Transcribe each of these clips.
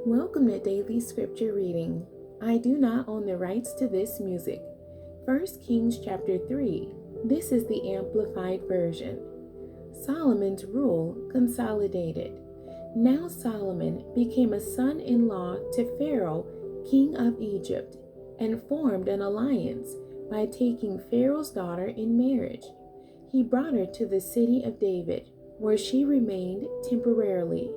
Welcome to Daily Scripture Reading. I do not own the rights to this music. 1 Kings chapter 3. This is the Amplified Version. Solomon's rule consolidated. Now Solomon became a son-in-law to Pharaoh, king of Egypt, and formed an alliance by taking Pharaoh's daughter in marriage. He brought her to the city of David, where she remained temporarily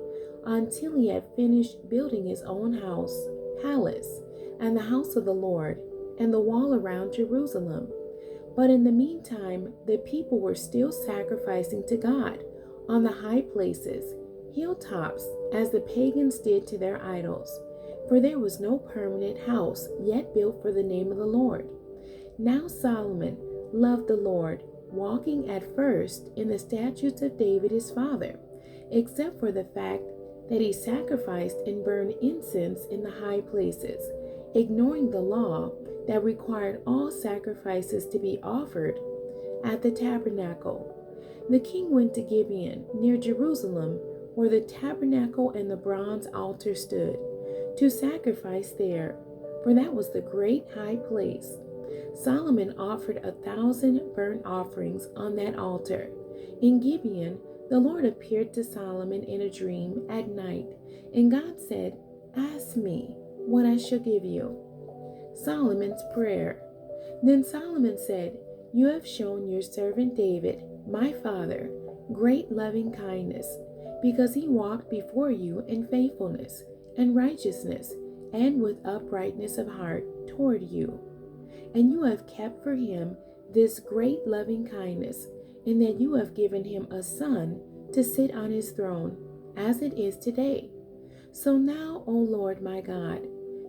until he had finished building his own house, palace, and the house of the Lord, and the wall around Jerusalem. But in the meantime, the people were still sacrificing to God on the high places, hilltops, as the pagans did to their idols, for there was no permanent house yet built for the name of the Lord. Now Solomon loved the Lord, walking at first in the statutes of David his father, except for the fact that he sacrificed and burned incense in the high places, ignoring the law that required all sacrifices to be offered at the tabernacle. The king went to Gibeon, near Jerusalem, where the tabernacle and the bronze altar stood, to sacrifice there, for that was the great high place. Solomon offered 1,000 burnt offerings on that altar. In Gibeon, the Lord appeared to Solomon in a dream at night, and God said, "Ask me what I shall give you." Solomon's prayer. Then Solomon said, "You have shown your servant David, my father, great loving kindness, because he walked before you in faithfulness and righteousness and with uprightness of heart toward you. And you have kept for him this great loving kindness, in that you have given him a son to sit on his throne, as it is today. So now, O Lord my God,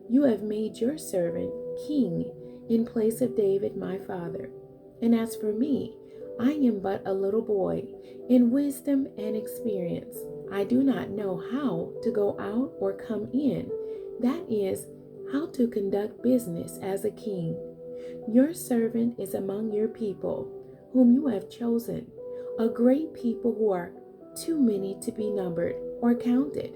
you have made your servant king in place of David my father. And as for me, I am but a little boy. In wisdom and experience, I do not know how to go out or come in, that is, how to conduct business as a king. Your servant is among your people, whom you have chosen, a great people who are too many to be numbered or counted.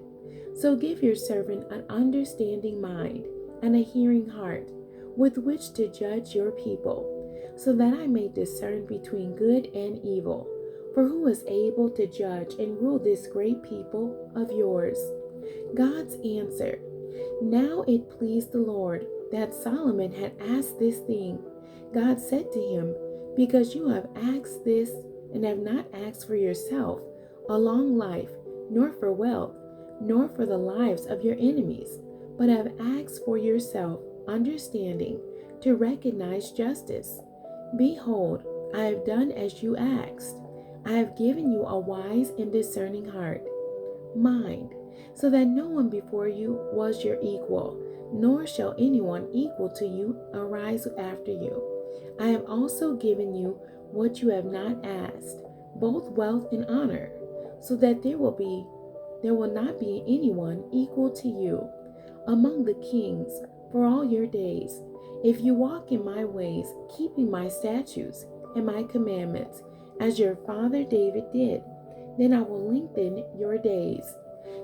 So give your servant an understanding mind and a hearing heart with which to judge your people, so that I may discern between good and evil. For who is able to judge and rule this great people of yours?" God's answer. Now it pleased the Lord that Solomon had asked this thing. God said to him, "Because you have asked this and have not asked for yourself a long life, nor for wealth, nor for the lives of your enemies, but have asked for yourself understanding to recognize justice. Behold, I have done as you asked. I have given you a wise and discerning heart, mind, so that no one before you was your equal, nor shall anyone equal to you arise after you. I have also given you what you have not asked, both wealth and honor, so that there will not be anyone equal to you among the kings for all your days. If you walk in my ways, keeping my statutes and my commandments, as your father David did, then I will lengthen your days."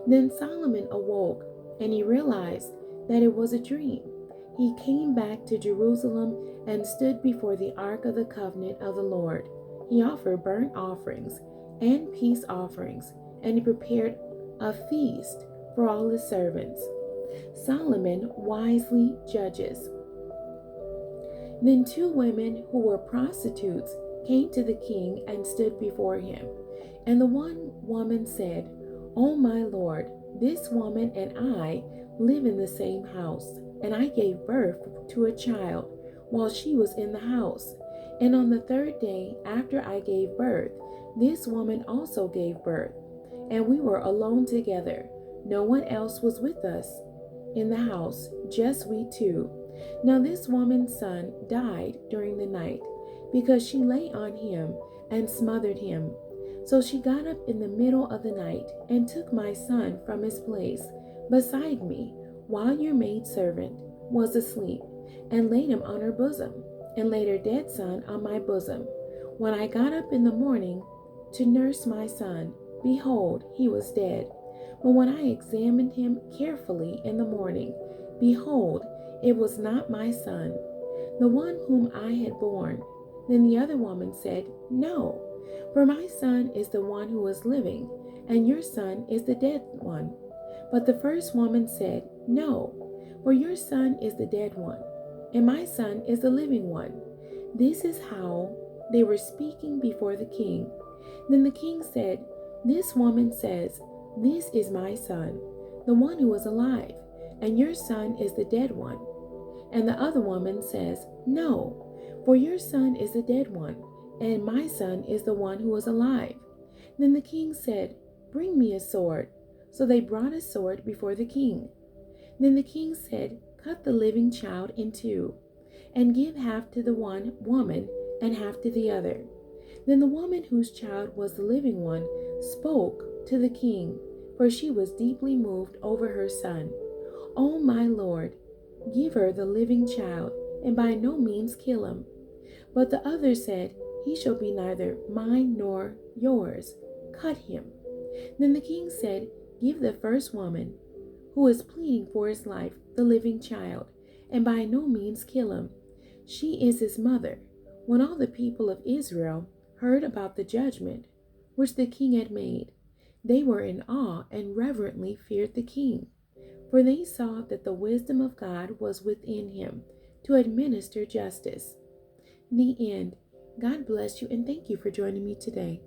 Then Solomon awoke, and he realized that it was a dream. He came back to Jerusalem and stood before the ark of the covenant of the Lord. He offered burnt offerings and peace offerings, and he prepared a feast for all his servants. Solomon wisely judges. Then 2 women who were prostitutes came to the king and stood before him. And the one woman said, "O my lord, this woman and I live in the same house, and I gave birth to a child while she was in the house. And on the 3rd day after I gave birth, this woman also gave birth, and we were alone together. No one else was with us in the house, just we 2. Now this woman's son died during the night, because she lay on him and smothered him. So she got up in the middle of the night and took my son from his place beside me, while your maidservant was asleep, and laid him on her bosom, and laid her dead son on my bosom. When I got up in the morning to nurse my son, behold, he was dead. But when I examined him carefully in the morning, behold, it was not my son, the one whom I had borne. Then the other woman said, No, for my son is the one who is living, and your son is the dead one. But the first woman said, No, for your son is the dead one, and my son is the living one. This is how they were speaking before the king. Then the king said, This woman says, This is my son, the one who is alive, and your son is the dead one. And the other woman says, No, for your son is the dead one, and my son is the one who is alive. Then the king said, Bring me a sword. So they brought a sword before the king. Then the king said, Cut the living child in two, and give half to the one woman and half to the other. Then the woman whose child was the living one spoke to the king, for she was deeply moved over her son. O my lord, give her the living child, and by no means kill him. But the other said, He shall be neither mine nor yours. Cut him. Then the king said, Give the first woman, who is pleading for his life, the living child, and by no means kill him. She is his mother. When all the people of Israel heard about the judgment which the king had made, they were in awe and reverently feared the king, for they saw that the wisdom of God was within him to administer justice. The end. God bless you, and thank you for joining me today.